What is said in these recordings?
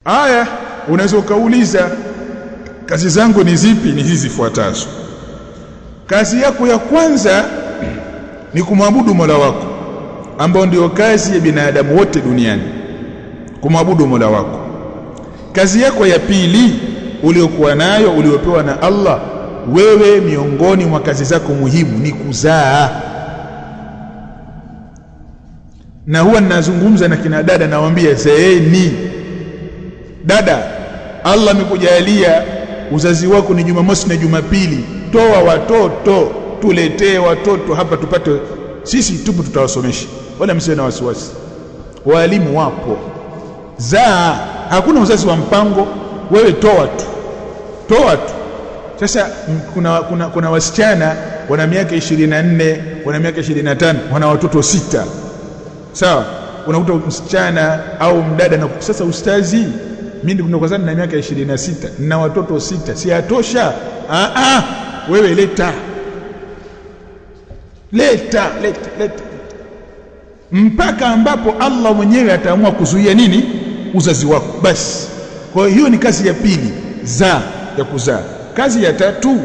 Aya, unaweza ukauliza kazi zangu ni zipi? Ni hizi zifuatazo. Kazi yako ya kwanza ni kumwabudu Mola wako, ambao ndio kazi ya binadamu wote duniani, kumwabudu Mola wako. Kazi yako ya pili uliokuwa nayo, uliopewa na Allah wewe, miongoni mwa kazi zako muhimu ni kuzaa. Na huwa ninazungumza na kina dada, nawaambia zaeni dada, Allah amekujalia uzazi wako ni Jumamosi na Jumapili, toa watoto, tuletee watoto hapa tupate, sisi tupo tutawasomesha, wala msiwe na wasiwasi, walimu wapo. Zaa, hakuna uzazi wa mpango, wewe toa tu. Sasa kuna wasichana wana miaka 24, wana miaka 25, wana watoto 6. Sawa, unakuta msichana au mdada na sasa, ustazi, mimi ndio na miaka 26 na watoto 6, si atosha? Wewe leta mpaka ambapo Allah mwenyewe ataamua kuzuia nini, uzazi wako. Basi, kwa hiyo ni kazi ya pili, ya kuzaa. Kazi ya tatu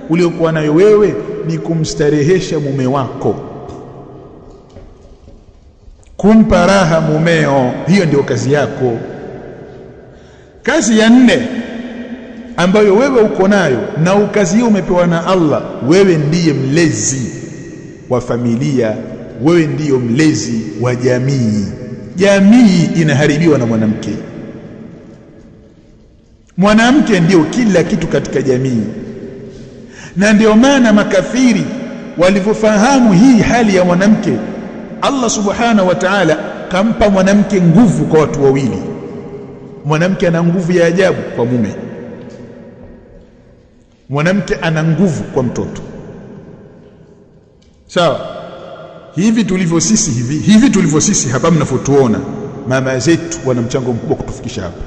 uliokuwa nayo wewe ni kumstarehesha mume wako, kumpa raha mumeo, hiyo ndio kazi yako. Kazi ya nne ambayo wewe uko nayo, na kazi hiyo umepewa na Allah, wewe ndiye mlezi wa familia, wewe ndiyo mlezi wa jamii. Jamii inaharibiwa na mwanamke. Mwanamke ndio kila kitu katika jamii, na ndio maana makafiri walivyofahamu hii hali ya mwanamke, Allah subhanahu wa ta'ala kampa mwanamke nguvu kwa watu wawili. Mwanamke ana nguvu ya ajabu kwa mume, mwanamke ana nguvu kwa mtoto. Sawa, hivi tulivyo sisi hapa mnafotuona, mama zetu wana mchango mkubwa kutufikisha hapa.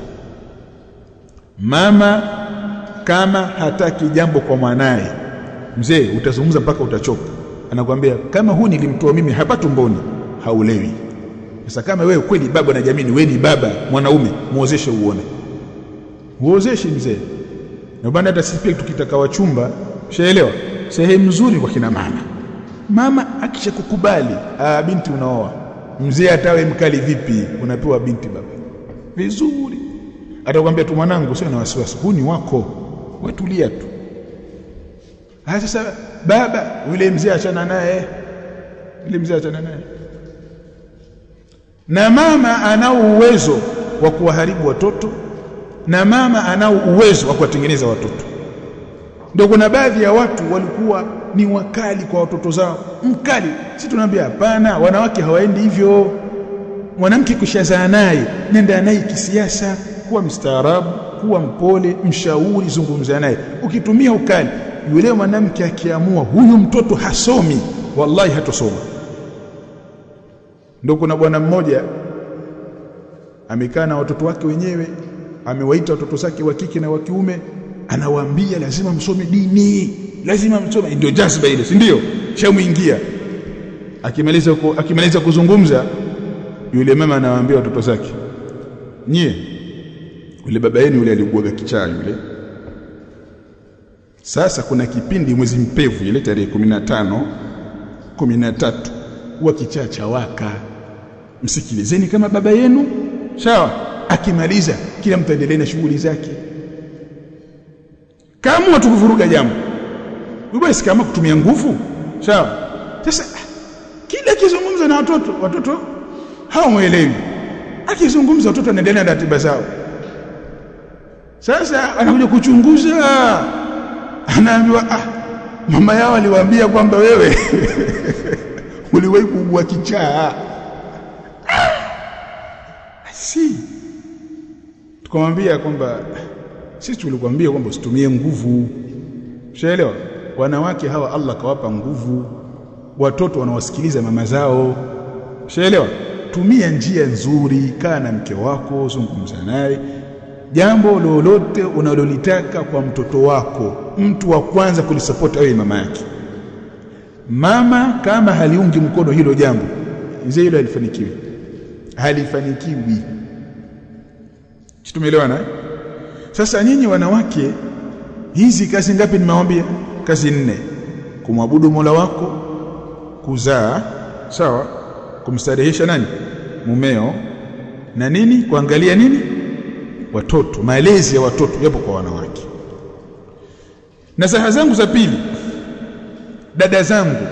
Mama kama hataki jambo kwa mwanae, mzee, utazungumza mpaka utachoka, anakuambia kama huu nilimtoa mimi hapa tumboni, haulewi. Sasa kama wewe kweli baba na jamii, wewe ni baba mwanaume, muozeshe uone, muozeshe mzee. Na bwana, hata sisi pia tukitaka wachumba, shaelewa, sehemu nzuri kwa kina mama akishakukubali, binti unaoa, mzee atawe mkali vipi, unapewa binti baba vizuri. Atakwambia tu, mwanangu, sio na wasiwasi, huu ni wako, watulia tu. Sasa baba yule mzee achana naye, na mama anao uwezo wa kuwaharibu watoto, na mama anao uwezo wa kuwatengeneza watoto. Ndio kuna baadhi ya watu walikuwa ni wakali kwa watoto zao, mkali. Sisi tunaambia hapana, wanawake hawaendi hivyo. Mwanamke kushazaa naye, nenda naye kisiasa, kuwa mstaarabu, kuwa mpole, mshauri, zungumza naye. Ukitumia ukali, yule mwanamke akiamua huyu mtoto hasomi, wallahi hatosoma. Ndio kuna bwana mmoja amekaa na watoto wake wenyewe, amewaita watoto zake wa kike na wa kiume, anawaambia lazima msome dini, lazima msome. Ndio jazba ile, si ndio? Shamuingia. Akimaliza kuzungumza, yule mama anawaambia watoto zake, nyie, yule baba yenu yule alikuwa kichaa yule. Sasa kuna kipindi mwezi mpevu ile tarehe 15, 13 huwa kichaa cha waka, msikilizeni kama baba yenu. Sawa, akimaliza kila mtu aendelee na shughuli zake. Kama watu kuvuruga jambo, basi kama kutumia nguvu, sawa. Sasa kila kizungumza na watoto hawamuelewi. Akizungumza watoto wanaendelea na ratiba zao. Sasa anakuja kuchunguza, anaambiwa mama yao aliwaambia kwamba wewe uliwahi kuugua kichaa. Tukamwambia kwamba sisi tulikwambia kwamba usitumie nguvu. Ushaelewa? Wanawake hawa Allah kawapa nguvu, watoto wanawasikiliza mama zao. Ushaelewa? Tumia njia nzuri, kaa na mke wako, zungumza naye. Jambo lolote unalolitaka kwa mtoto wako, mtu wa kwanza kulisupport awe mama yake. Mama kama haliungi mkono hilo jambo, mzee hilo halifanikiwi. Tumeelewana? Sasa nyinyi wanawake, hizi kazi ngapi nimewaambia? Kazi 4. Kumwabudu Mola wako, kuzaa, sawa, kumstarehesha nani? Mumeo, na nini? Kuangalia nini? Watoto. Malezi ya watoto yapo kwa wanawake. Nasaha zangu za pili, dada zangu,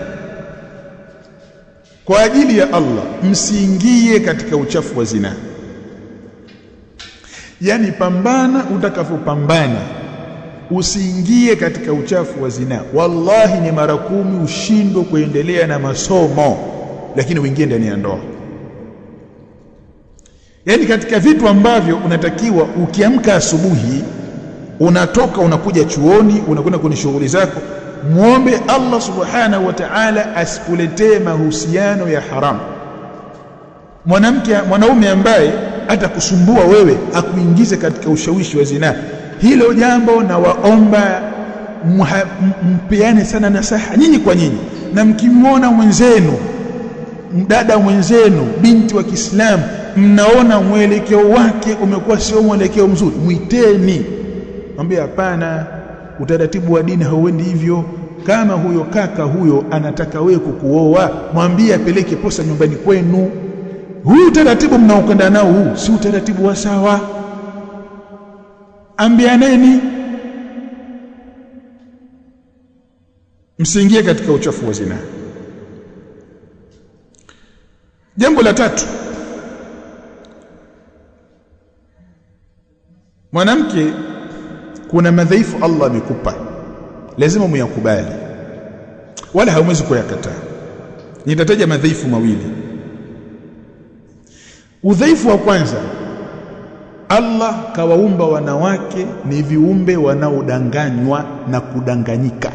kwa ajili ya Allah, msiingie katika uchafu wa zina. Yani pambana utakapopambana, usiingie katika uchafu wa zina. Wallahi ni mara 10 ushindwe kuendelea na masomo, lakini uingie ndani ya ndoa. Yani katika vitu ambavyo unatakiwa ukiamka asubuhi, unatoka unakuja chuoni, unakwenda kwenye shughuli zako, muombe Allah subhanahu wa ta'ala asikuletee mahusiano ya haramu. Mwanaume ambaye atakusumbua wewe, akuingize katika ushawishi wa zina, hilo jambo na waomba mpeane sana nasaha nyinyi kwa nyinyi. Na mkimwona mwenzenu, mdada mwenzenu, binti wa Kiislamu, mnaona mwelekeo wake umekuwa sio mwelekeo mzuri, muiteni, mwambie hapana, utaratibu wa dini hauendi hivyo. Kama huyo kaka huyo anataka wewe kukuoa, mwambie apeleke posa nyumbani kwenu. Huu utaratibu mnaokwenda nao huu si utaratibu wa sawa. Ambianeni, msiingie katika uchafu wa zina. Jambo la 3, mwanamke, kuna madhaifu Allah amekupa, lazima muyakubali, wala hauwezi kuyakataa. Nitataja madhaifu mawili. Udhaifu wa kwanza, Allah kawaumba wanawake ni viumbe wanaodanganywa na kudanganyika.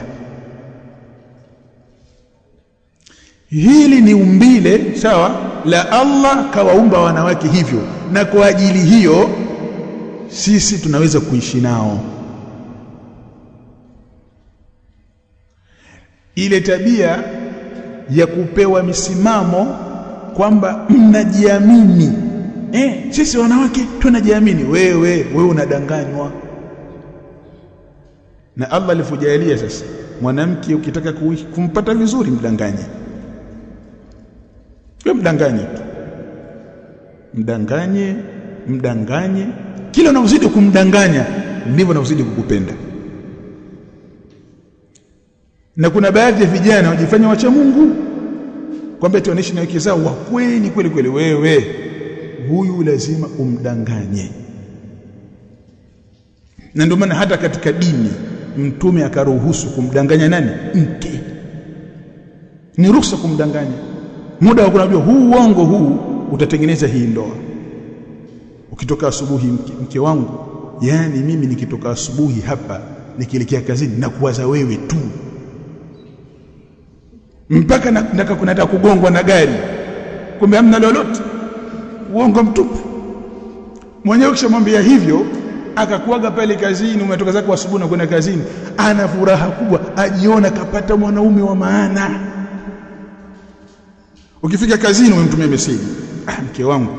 Hili ni umbile, sawa, la Allah kawaumba wanawake hivyo, na kwa ajili hiyo sisi tunaweza kuishi nao. Ile tabia ya kupewa misimamo kwamba mnajiamini, sisi wanawake tunajiamini, wewe unadanganywa. Na Allah alifujalia sasa, mwanamke ukitaka kumpata vizuri, mdanganye. Wewe mdanganye. Kila unavyozidi kumdanganya ndivyo unavyozidi kukupenda. Na kuna baadhi ya vijana wajifanya wacha Mungu, kwamba tuoneshe na wake zao wa kweli kweli. Wewe huyu lazima umdanganye. Na ndio maana hata katika dini Mtume akaruhusu kumdanganya nani? Mke. Ni ruhusa kumdanganya. Muda wa kunajua huu uongo huu utatengeneza hii ndoa. Ukitoka asubuhi, mke wangu, yani mimi nikitoka asubuhi hapa nikielekea kazini na kuwaza wewe tu, mpaka nataka kugongwa na gari, kumbe hamna lolote, uongo mtupu. Mwenyewe ukishamwambia hivyo, akakuaga pale kazini, umetoka zako asubuhi na kwenda kazini, ana furaha kubwa, ajiona kapata mwanaume wa maana. Ukifika kazini umemtumia message, mke wangu,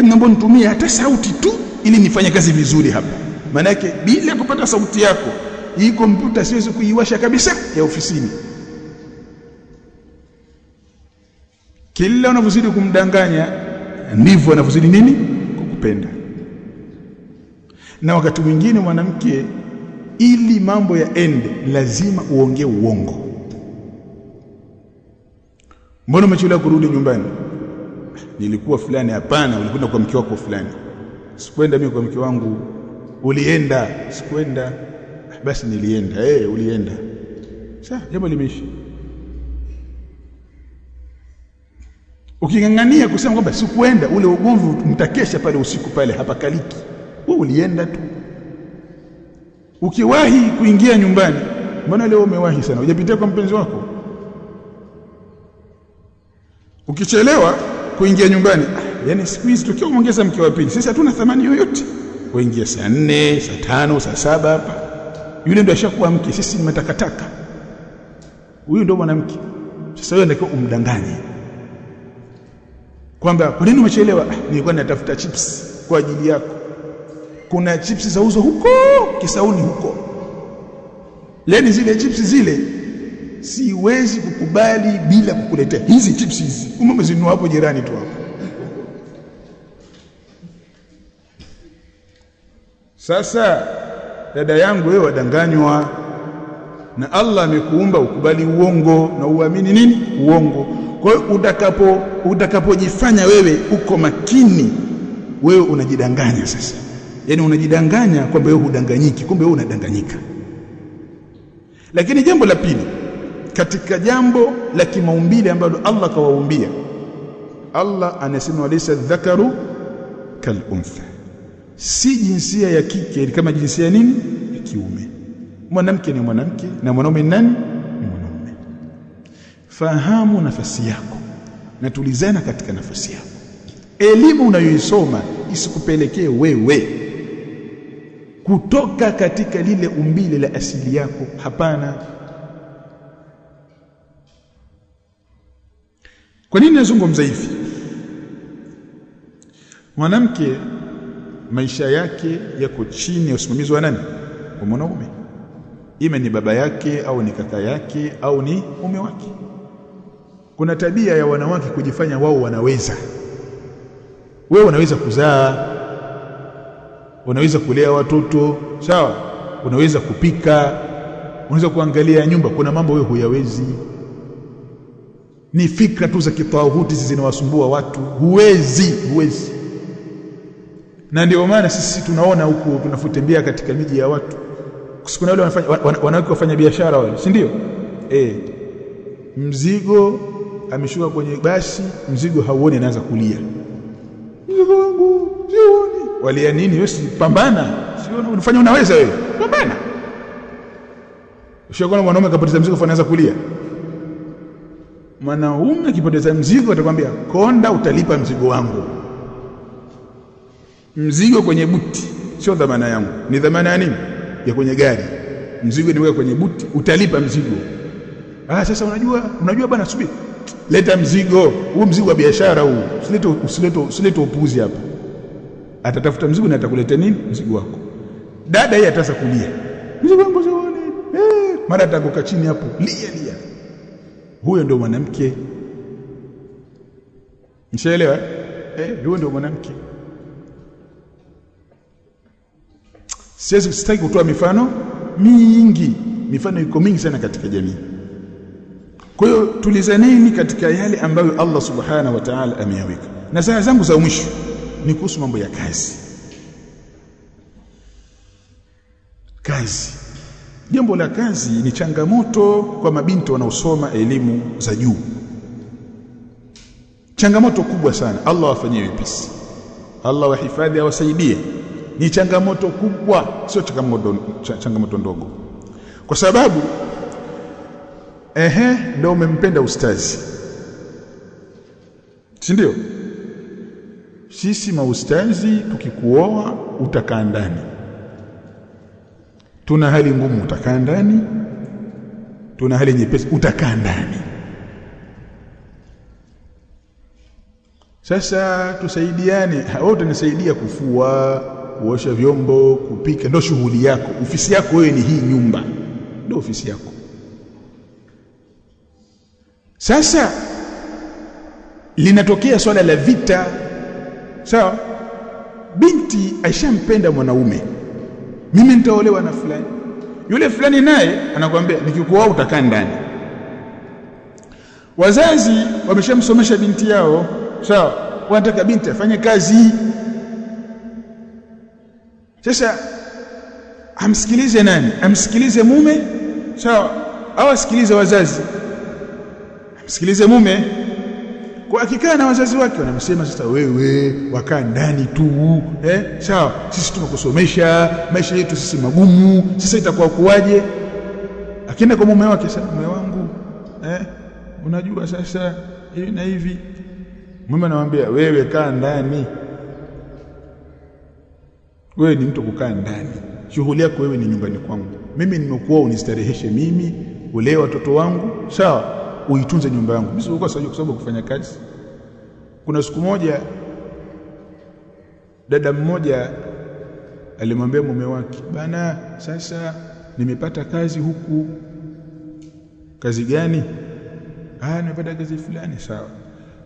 naomba nitumie hata sauti tu ili nifanye kazi vizuri hapa. Maana yake bila kupata sauti yako, hii kompyuta siwezi kuiwasha kabisa ya ofisini. Kila unavyozidi kumdanganya ndivyo anavyozidi nini? Kukupenda. Na wakati mwingine mwanamke, ili mambo yaende, lazima uongee uongo. Mbona umechelewa kurudi nyumbani? Nilikuwa fulani. Hapana, ulikwenda kwa mke wako fulani. Sikwenda mimi kwa mke wangu. Ulienda? Sikwenda. Basi nilienda. Ulienda. Sasa jambo limeisha. Ukingangania kusema kwamba sikuenda, ule ugomvi mtakesha pale usiku pale, hapa kaliki. Wewe ulienda tu. Ukiwahi kuingia nyumbani, mbona leo umewahi sana? Hujapitia kwa mpenzi wako? Ukichelewa kuingia nyumbani, yani siku hizi tukiwa muongeza mke wa pili, sisi hatuna thamani yoyote. Kuingia saa 4, saa 5, saa 7 hapa, yule ndio ashakuwa mke, sisi ni matakataka. Huyu ndio mwanamke. Sasa wewe ndio umdanganye kwamba kwa nini umechelewa? Nilikuwa natafuta chips kwa ajili yako. kuna chipsi zauzwa huko Kisauni huko. Leni zile chipsi zile siwezi kukubali bila kukuletea hizi chipsi hizi. Umezinunua hapo jirani tu hapo. Sasa dada yangu, wewe wadanganywa na Allah. Amekuumba ukubali uongo na uamini nini? Uongo. Kwa hiyo utakapojifanya wewe uko makini, wewe unajidanganya sasa. Yaani unajidanganya kwamba wewe hudanganyiki, kumbe wewe unadanganyika. Lakini jambo la pili, katika jambo la kimaumbile ambalo Allah kawaumbia, Allah anasema walaysa dhakaru kal untha, si jinsia ya kike kama jinsia nini ya kiume. Mwanamke ni mwanamke na mwanaume ni nani? Ni mwanaume. Fahamu nafasi yako na tulizana katika nafasi yako. Elimu unayoisoma isikupelekee wewe kutoka katika lile umbile la asili yako. Hapana. Kwa nini nazungumza hivi? Mwanamke maisha yake yako chini ya usimamizi wa nani? Wa mwanaume. Ima ni baba yake au ni kaka yake au ni mume wake. Kuna tabia ya wanawake kujifanya wao wanaweza. Wewe unaweza kuzaa, unaweza kulea watoto, sawa? Unaweza kupika, unaweza kuangalia nyumba. Kuna mambo wewe huyawezi. Ni fikra tu za kitawuti zinawasumbua watu. Huwezi. Na ndio maana sisi tunaona huko tunafutembea katika miji ya watu. Kuna wale wanawake wafanya biashara wale, si ndio? Mzigo ameshuka kwenye basi, mzigo hauoni, anaanza kulia. Mzigo wangu, sioni. Walia nini? Wewe pambana. Sioni unafanya, unaweza wewe. Pambana. Ushaona mwanaume akapoteza mzigo anaanza kulia. Mwanaume akipoteza mzigo atakwambia, "Konda, utalipa mzigo wangu." Mzigo kwenye buti sio dhamana yangu, ni dhamana ya nini? Ya kwenye gari. Mzigo niweka kwenye buti, utalipa mzigo. Sasa unajua bwana, subiri. Leta mzigo. Huu mzigo wa biashara huu. Usilete upuuzi hapa. Atatafuta mzigo na atakuletea nini? Mzigo wako. Dada yeye ataanza kulia. Mzigo wangu sioni. Mara atakoka chini hapo. Lia. Huyo ndio mwanamke. Mshaelewa? Huyo ndio mwanamke. Sitaki kutoa mifano mingi. Mifano iko mingi sana katika jamii. Kwa hiyo tulizaneni katika yale ambayo Allah subhanahu wa ta'ala ameyaweka. Na saa zangu za mwisho ni kuhusu mambo ya kazi. Jambo la kazi ni changamoto kwa mabinti wanaosoma elimu za juu. Changamoto kubwa sana. Allah wafanyie wepesi. Allah wahifadhi, awasaidie. Ni changamoto kubwa, sio changamoto ndogo. Kwa sababu ndio umempenda ustazi, si ndio? Sisi maustazi tukikuoa utakaa ndani. Tuna hali ngumu, utakaa ndani. Tuna hali nyepesi, utakaa ndani. Sasa tusaidiane. Wewe utanisaidia kufua, kuosha vyombo, kupika, ndio shughuli yako. Ofisi yako wewe ni hii nyumba, ndio ofisi yako. Sasa linatokea swala la vita, sawa? Binti aishampenda mwanaume, mimi nitaolewa na fulani. Yule fulani naye anakuambia nikikuoa utakaa ndani. Wazazi wameshamsomesha binti yao, sawa? Wanataka binti afanye kazi. Sasa amsikilize nani? Amsikilize mume, sawa? Au asikilize wazazi? Amsikilize mume. Kwa akikaa na wazazi wake wanamsema, sasa wewe wakaa ndani tu, sawa? Sisi tunakusomesha, maisha yetu sisi magumu, sasa itakuwa kuwaje? Akienda kwa mume wake, sasa mume wangu, unajua sasa hivi na hivi. Mume anamwambia, wewe kaa ndani. Wewe ni mtu kukaa ndani. Shughuli yako wewe ni nyumbani kwangu. Mimi nimekuoa unistareheshe mimi, ulee watoto wangu, sawa? Uitunze nyumba yangu. Mimi sio kwa sababu kufanya kazi. Kuna siku moja dada mmoja alimwambia mume wake, bana, sasa nimepata kazi huku. Kazi gani? Nimepata kazi fulani. Sawa.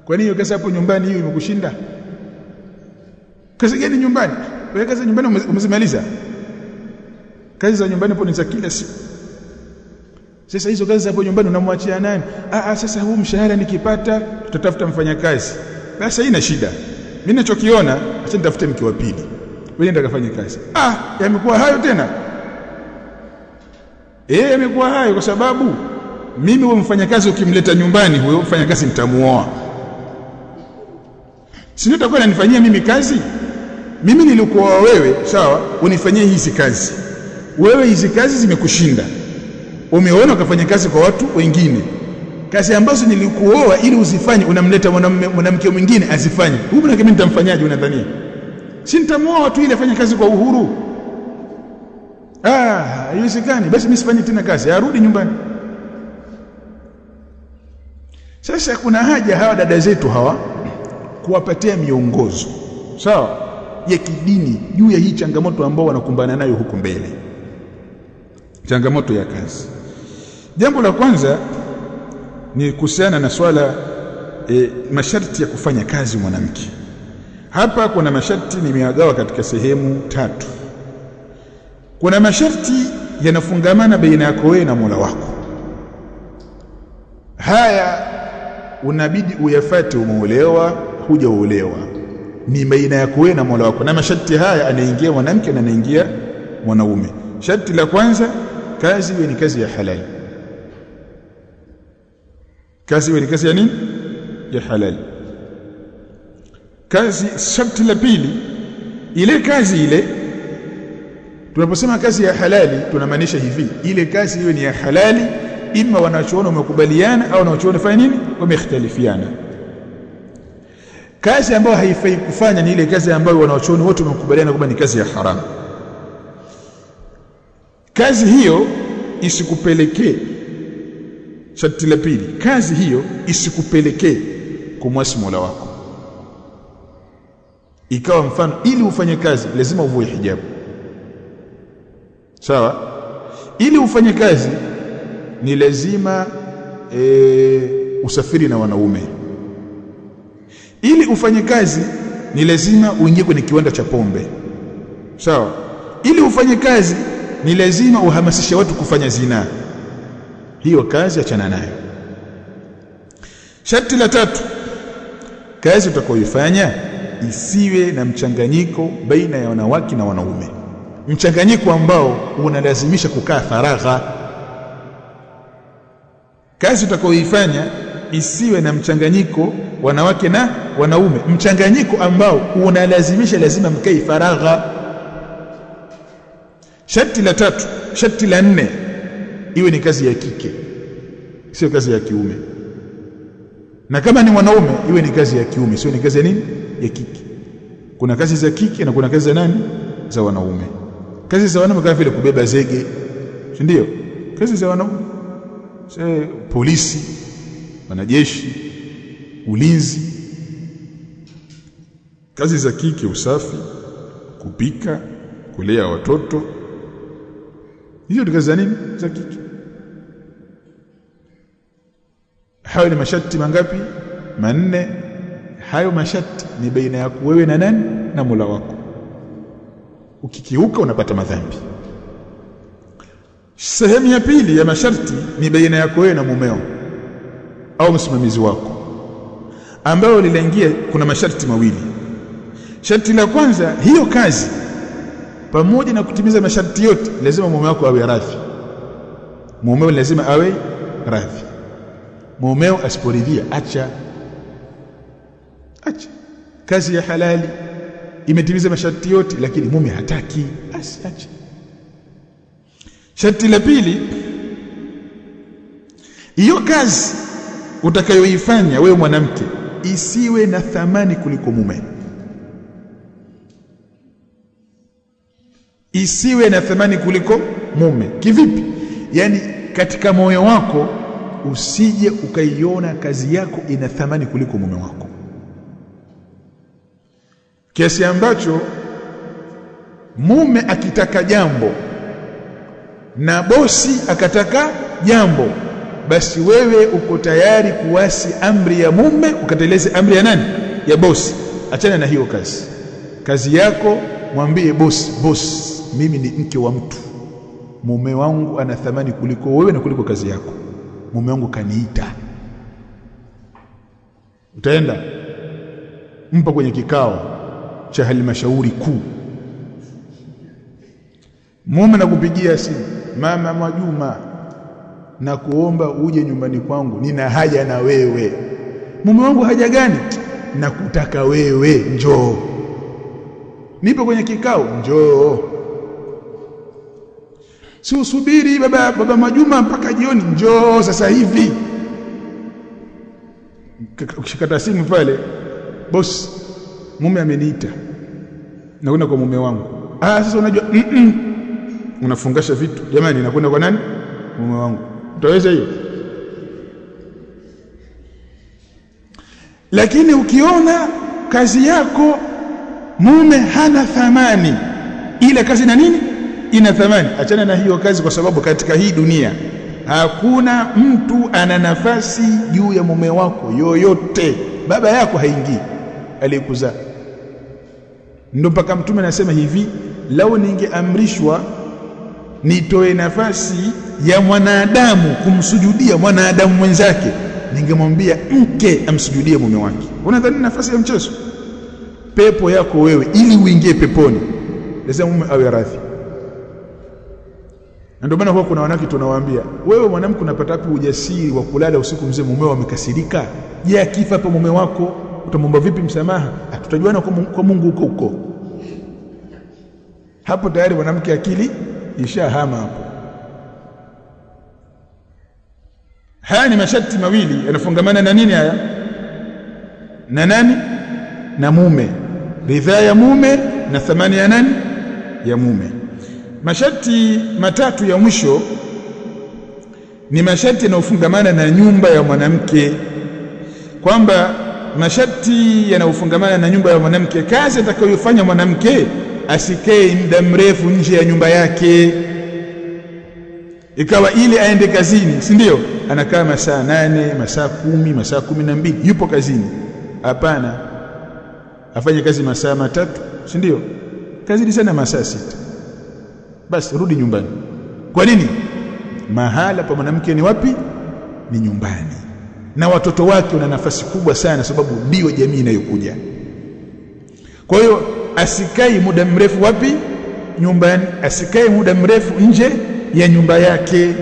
Kwa nini kazi hapo nyumbani hiyo imekushinda? Kazi gani nyumbani? Wewe kazi nyumbani umezimaliza? Kazi za nyumbani hapo ni za kila siku. Sasa hizo kazi hapo nyumbani unamwachia nani? Sasa huu mshahara nikipata tutatafuta mfanyakazi. Basi haina shida. Mimi ninachokiona, acha nitafute mke wa pili. Wewe nenda kafanye kazi. Yamekuwa hayo tena? Yamekuwa hayo kwa sababu mimi huyo mfanyakazi ukimleta nyumbani, huyo mfanyakazi nitamuoa. Si nitakuwa nanifanyia mimi kazi? Mimi nilikuoa wewe, sawa, unifanyie hizi kazi. Wewe hizi kazi zimekushinda. Umeona ukafanya kazi kwa watu wengine. Kazi ambazo nilikuoa ili uzifanye, unamleta mwanamke mwingine azifanye. Huyu mwanamke mimi nitamfanyaje unadhania? Si nitamuoa tu ili afanye kazi kwa uhuru. Haiwezekani. Basi mimi sifanye tena kazi. Arudi nyumbani. Sasa kuna haja hawa dada zetu hawa kuwapatia miongozo, sawa, ya kidini juu ya hii changamoto ambao wanakumbana nayo huko mbele. Changamoto ya kazi. Jambo la kwanza ni kuhusiana na swala masharti ya kufanya kazi mwanamke. Hapa kuna masharti nimeagawa katika sehemu 3. Kuna masharti yanafungamana baina yako wewe na Mola wako. Haya unabidi uyafate, umeolewa hujaolewa, ni baina yako wewe na Mola wako. Na masharti haya anaingia mwanamke na anaingia mwanaume. Sharti la kwanza, kazi iwe ni kazi ya halali. Kazi iwe ni kazi ya nini? Ya halali. Kazi. Sharti la pili, ile kazi ile, tunaposema kazi ya halali tunamaanisha hivi, ile kazi iwe ni ya halali, ima wanachoona wamekubaliana au wanachoona fanya nini, wamekhtalifiana. Kazi ambayo haifai kufanya ni ile kazi ambayo wanachoona wote wamekubaliana kwamba ni kazi ya haramu. Kazi hiyo isikupelekee, sharti la pili, kazi hiyo isikupelekee kumwasi Mola wako. Ikawa mfano, ili ufanye kazi lazima uvue hijabu, sawa? Ili ufanye kazi ni lazima usafiri na wanaume. Ili ufanye kazi ni lazima uingie kwenye kiwanda cha pombe, sawa? Ili ufanye kazi ni lazima uhamasishe watu kufanya zina. Hiyo kazi achana nayo. Sharti la tatu, kazi utakayoifanya isiwe na mchanganyiko baina ya wanawake na wanaume, mchanganyiko ambao unalazimisha kukaa faragha. Kazi utakayoifanya isiwe na mchanganyiko wanawake na wanaume, mchanganyiko ambao unalazimisha lazima mkae faragha. Sharti la tatu. Sharti la 4, iwe ni kazi ya kike, sio kazi ya kiume. Na kama ni mwanaume iwe ni kazi ya kiume, sio ni kazi ya nini, ya kike. Kuna kazi za kike na kuna kazi za nani, za wanaume. Kazi za wanaume kama vile kubeba zege, si ndio? Kazi za wanaume, polisi, wanajeshi, ulinzi. Kazi za kike, usafi, kupika, kulea watoto. Hizo ni kazi za nini, za kike. Hayo ni masharti mangapi? 4. Hayo masharti ni baina yako wewe na nani, na Mola wako. Ukikiuka unapata madhambi. Sehemu ya pili ya masharti ni baina yako wewe na mumeo au msimamizi wako, ambayo linaingia, kuna masharti mawili. Sharti la kwanza, hiyo kazi pamoja na kutimiza masharti yote lazima mume wako awe radhi. Mumeo lazima awe radhi. Mumeo asiporidhia, acha. Kazi ya halali imetimiza masharti yote, lakini mume hataki, acha. Sharti la pili, hiyo kazi utakayoifanya wewe mwanamke isiwe na thamani kuliko mume. Isiwe na thamani kuliko mume. Kivipi? Yani katika moyo wako usije ukaiona kazi yako ina thamani kuliko mume wako, kiasi ambacho mume akitaka jambo na bosi akataka jambo, basi wewe uko tayari kuasi amri ya mume ukateleze amri ya nani? Ya bosi. Achana na hiyo kazi yako, mwambie bosi, mimi ni mke wa mtu, mume wangu ana thamani kuliko wewe na kuliko kazi yako, mume wangu kaniita. Utaenda mpa kwenye kikao cha halmashauri kuu, mume nakupigia simu, mama Mwajuma, na kuomba uje nyumbani kwangu, nina haja na wewe. Mume wangu, haja gani? Nakutaka wewe, njoo. Nipo kwenye kikao, njoo. Si usubiri baba Mwajuma mpaka jioni, njoo sasa hivi. Ukishikata simu pale, boss, mume ameniita, nakwenda kwa mume wangu. Sasa unajua unafungasha vitu, jamani, nakwenda kwa nani? Mume wangu. Utaweza hiyo? Lakini ukiona kazi yako mume hana thamani, ile kazi na nini ina thamani, achana na hiyo kazi, kwa sababu katika hii dunia hakuna mtu ana nafasi juu ya mume wako yoyote. Baba yako haingii aliyekuzaa. Ndio mpaka Mtume anasema hivi, lau ningeamrishwa nitoe nafasi ya mwanadamu kumsujudia mwanadamu mwenzake, ningemwambia mke amsujudie mume wake. Unadhani nafasi ya mchezo? Pepo yako wewe, ili uingie peponi lazima mume awe radhi. Ndio maana kwa kuna wanawake tunawaambia, wewe mwanamke unapata wapi ujasiri wa kulala usiku mzima mumeo amekasirika? Je, akifa hapo mume wako utamwomba vipi msamaha? Tutajuana kwa Mungu huko. Hapo tayari mwanamke akili ishahama hapo. Haya ni masharti mawili yanafungamana na nini haya? Na nani? Na mume. Ridhaa ya mume na thamani ya nani? Ya mume. Masharti matatu ya mwisho ni masharti yanayofungamana na nyumba ya mwanamke, kwamba masharti yanayofungamana na nyumba ya mwanamke, kazi atakayofanya mwanamke asikae muda mrefu nje ya nyumba yake. Ikawa ile aende kazini, si ndio? Anakaa masaa 8, masaa 10, masaa 12 yupo kazini. Hapana, afanye kazi masaa 3, si ndio? Kazini sana masaa 6. Basi rudi nyumbani. Kwa nini? Mahala pa mwanamke ni wapi? Ni nyumbani. Na watoto wake wana nafasi kubwa sana, sababu ndio jamii inayokuja. Kwa hiyo asikai muda mrefu wapi? Nyumbani. Asikai muda mrefu nje ya nyumba yake.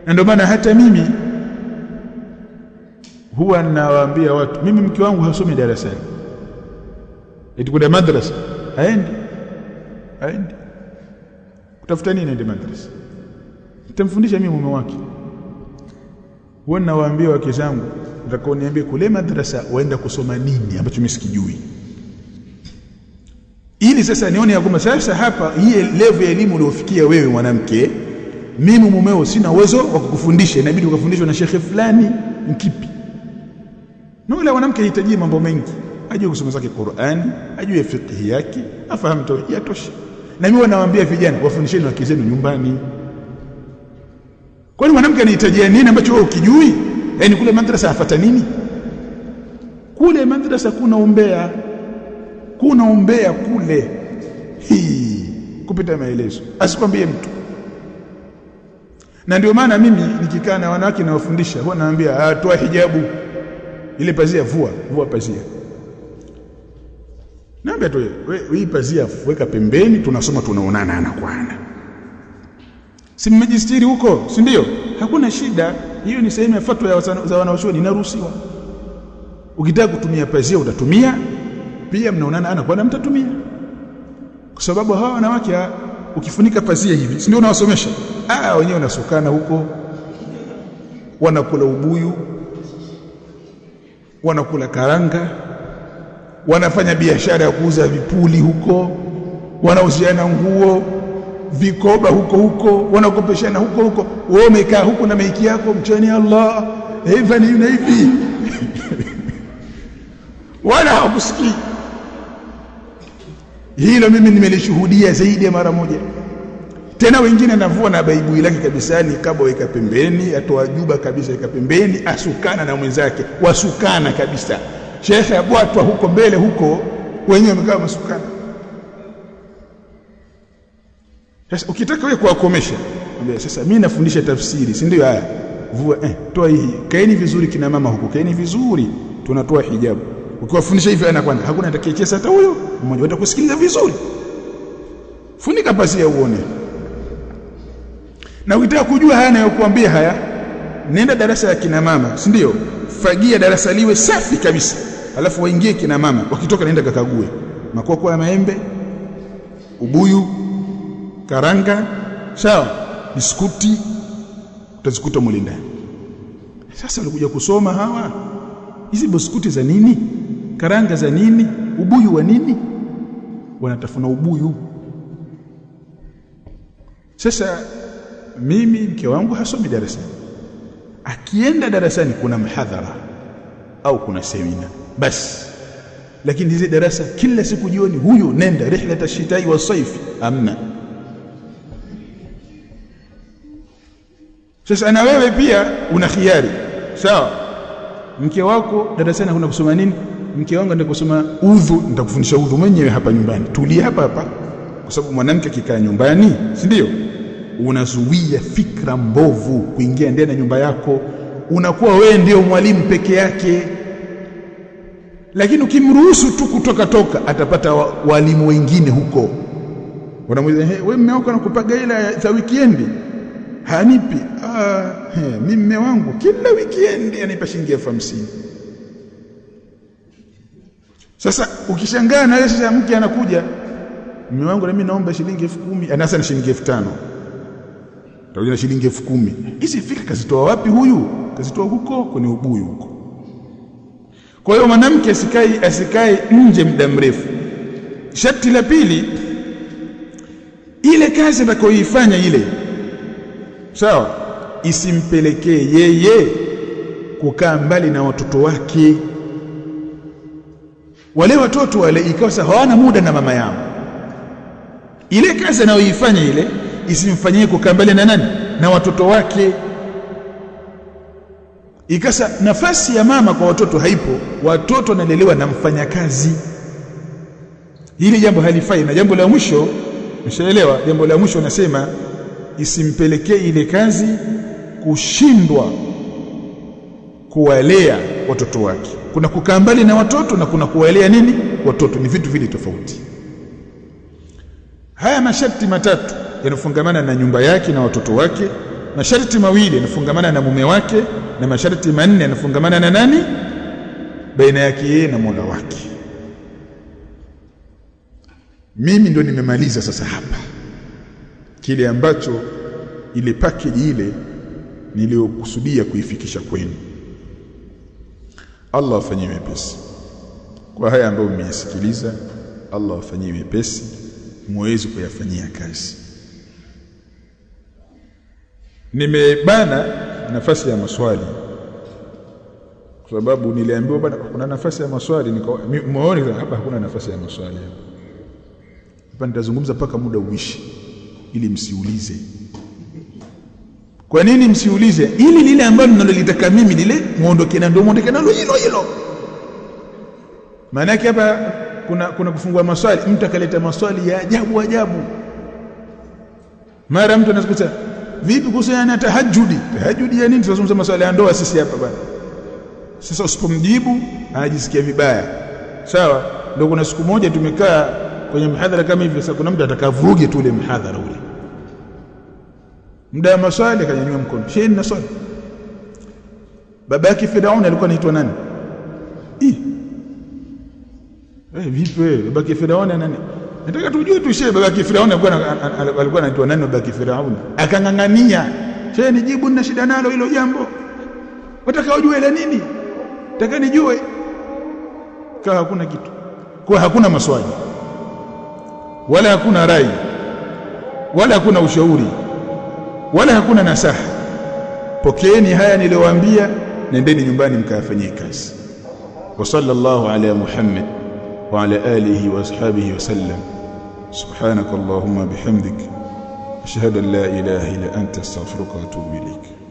Na ndio maana hata mimi huwa nawaambia watu, mimi mke wangu hasomi darasani, eti kuna madrasa haendi. Kutafuta nini aende madrasa? Nitamfundisha mimi mume wake. Huwa nawaambia wake zangu, nataka niambie kule madrasa waenda kusoma nini ambacho mimi sikijui, ili sasa nione ya kwamba sasa hapa hii level ya elimu uliofikia wewe mwanamke, mimi mumeo sina uwezo wa kukufundisha, inabidi ukafundishwe na shekhe fulani mkipi. Na yule mwanamke anahitaji mambo mengi, ajue kusoma zake Qur'ani, ajue fiqh yake, afahamu tauhid, yatosha. Na mimi wanawaambia vijana, wafundisheni wake zenu nyumbani. Kwani mwanamke anahitaji nini ambacho wewe ukijui? Yaani kule madrasa afuata nini? Kule madrasa kuna umbea kule. Kupita maelezo. Asikwambie mtu. Na ndio maana mimi nikikaa na wanawake na wafundisha, huwa naambia toa hijabu. Ile pazia vua pazia. Naambia tu hii pazia weka pembeni, tunasoma tunaonana ana kwa ana. Si mmejistiri huko, si ndio? Hakuna shida. Hiyo ni sehemu ya fatwa za wanawachuoni, inaruhusiwa. Ukitaka kutumia pazia utatumia, pia mnaonana ana kwa ana mtatumia. Kwa sababu hawa wanawake ukifunika pazia hivi, si ndio unawasomesha? Wenyewe wanasukana huko, wanakula ubuyu, wanakula karanga, wanafanya biashara ya kuuza vipuli huko, wanauziana nguo, vikoba huko, wanakopeshana huko. Wewe umekaa huko na maiki yako, mchani Allah, hivi na hivi. Wala hakusikii. Hilo mimi nimelishuhudia zaidi ya mara moja. Tena wengine anavua na baibui lake kabisa, ni kaba weka pembeni, atoa juba kabisa weka pembeni, asukana na mwenzake, wasukana kabisa. Shekhe abwatwa huko mbele huko, wenyewe wamekaa masukana. Sasa ukitaka wewe kuwakomesha, ambia sasa mimi nafundisha tafsiri, si ndio? Haya, vua toa hii, kaeni vizuri kina mama huko, kaeni vizuri, tunatoa hijabu. Ukiwafundisha hivi ana kwanza, hakuna atakayecheza hata huyo mmoja, watakusikiliza vizuri. Funika pazia uone. Na ukitaka kujua haya nayokuambia haya, nenda darasa ya kina mama, si ndio? Fagia darasa liwe safi kabisa, alafu waingie kina mama, wakitoka naenda kakague makoko ya maembe, ubuyu, karanga, sawa, biskuti, utazikuta mule ndani. Sasa walikuja kusoma hawa, hizi biskuti za nini? Karanga za nini? Ubuyu wa nini? Wanatafuna ubuyu. Sasa mimi mke wangu hasomi darasani. Akienda darasani kuna mhadhara au kuna semina basi, lakini hizi darasa kila siku jioni, huyu nenda rihlat ash-shitai wa sayf, amna. Sasa na wewe pia una khiari, sawa? Mke wako darasani kuna kusoma nini? Mke wangu ndio kusoma udhu, nitakufundisha udhu mwenyewe hapa nyumbani. Tulia hapa hapa, kwa sababu mwanamke akikaa nyumbani, si ndio, unazuia fikra mbovu kuingia ndani ya nyumba yako, unakuwa wewe ndio mwalimu peke yake. Lakini ukimruhusu tu kutoka toka, atapata walimu wengine huko. Wanamuuliza, wewe mume wako anakupaga hela za weekend? Hanipi. Mimi mume wangu kila weekend anipa shilingi 50,000. Sasa ukishangaa na sasa mke anakuja, mume wangu na mimi naomba shilingi 10,000, anasa na shilingi 5,000. Tawajina shilingi 10,000. Hizi fikra kazitoa wapi huyu? Kazitoa huko kwenye ubuyu huko. Kwa hiyo mwanamke asikae nje muda mrefu. Sharti la pili, ile kazi atakayoifanya ile, sawa, isimpelekee yeye kukaa mbali na watoto wake. Wale watoto wale ikawa hawana muda na mama yao. Ile kazi anayoifanya ile isimfanyie kukaa mbali na nani? Na watoto wake. Ikasa nafasi ya mama kwa watoto haipo, watoto wanalelewa na mfanyakazi. Hili jambo halifai. Na jambo la mwisho, mshaelewa, jambo la mwisho nasema isimpelekee ile kazi kushindwa kuwalea watoto wake. Kuna kukaa mbali na watoto na kuna kuwalea nini? Watoto. Ni vitu vile tofauti. Haya masharti matatu yanafungamana na nyumba yake na watoto wake, masharti mawili yanafungamana na mume wake, na masharti manne yanafungamana na nani? Baina yake yeye na Mola wake. Mimi ndo nimemaliza sasa hapa kile ambacho ile package ile niliyokusudia kuifikisha kwenu. Allah afanyie wepesi kwa haya ambayo mmeyasikiliza. Allah afanyie wepesi muweze kuyafanyia kazi. Nimebana nafasi ya maswali kwa sababu niliambiwa bwana kuna nafasi ya maswali, nimeona hapa hakuna nafasi ya maswali hapa. Nitazungumza paka muda uishi ili msiulize. Kwa nini msiulize? Ili lile ambalo ninalolitaka mimi lile muondoke na ndio muondoke nalo hilo. Maana yake hapa kuna kufungua maswali, mtu akaleta maswali ya ajabu. Mara mtu anazikuta vipi kuhusiana tahajjudi? Tahajjudi ya nini? Tunazungumza maswali ya ndoa sisi hapa bwana. Sasa usipomjibu anajisikia vibaya. Sawa? Ndio kuna siku moja tumekaa kwenye mhadhara kama hivi, sasa kuna mtu atakavuruge tu ile mhadhara ule. Muda wa maswali akanyanyua mkono. Shehe, na swali. Baba yake Firauni alikuwa anaitwa nani? Vipi wewe? Baba yake Firauni nani? Nataka tujue tu shehe, baba yake Firauni alikuwa anaitwa nani? Baba yake Firauni akangangania. Shehe, nijibu, nina shida nalo hilo jambo. Wataka ujue la nini? Nataka nijue. Kwa hakuna kitu. Kwa hakuna maswali. Wala hakuna rai. Wala hakuna ushauri. Wala hakuna nasaha. Pokeeni haya niliyowaambia, nendeni nyumbani mkayafanyie kazi. Wa sallallahu ala Muhammad wa ala alihi wa ashabihi wa sallam. subhanakallahumma bihamdik ashhadu an la ilaha illa anta astaghfiruka wa atubu ilaik.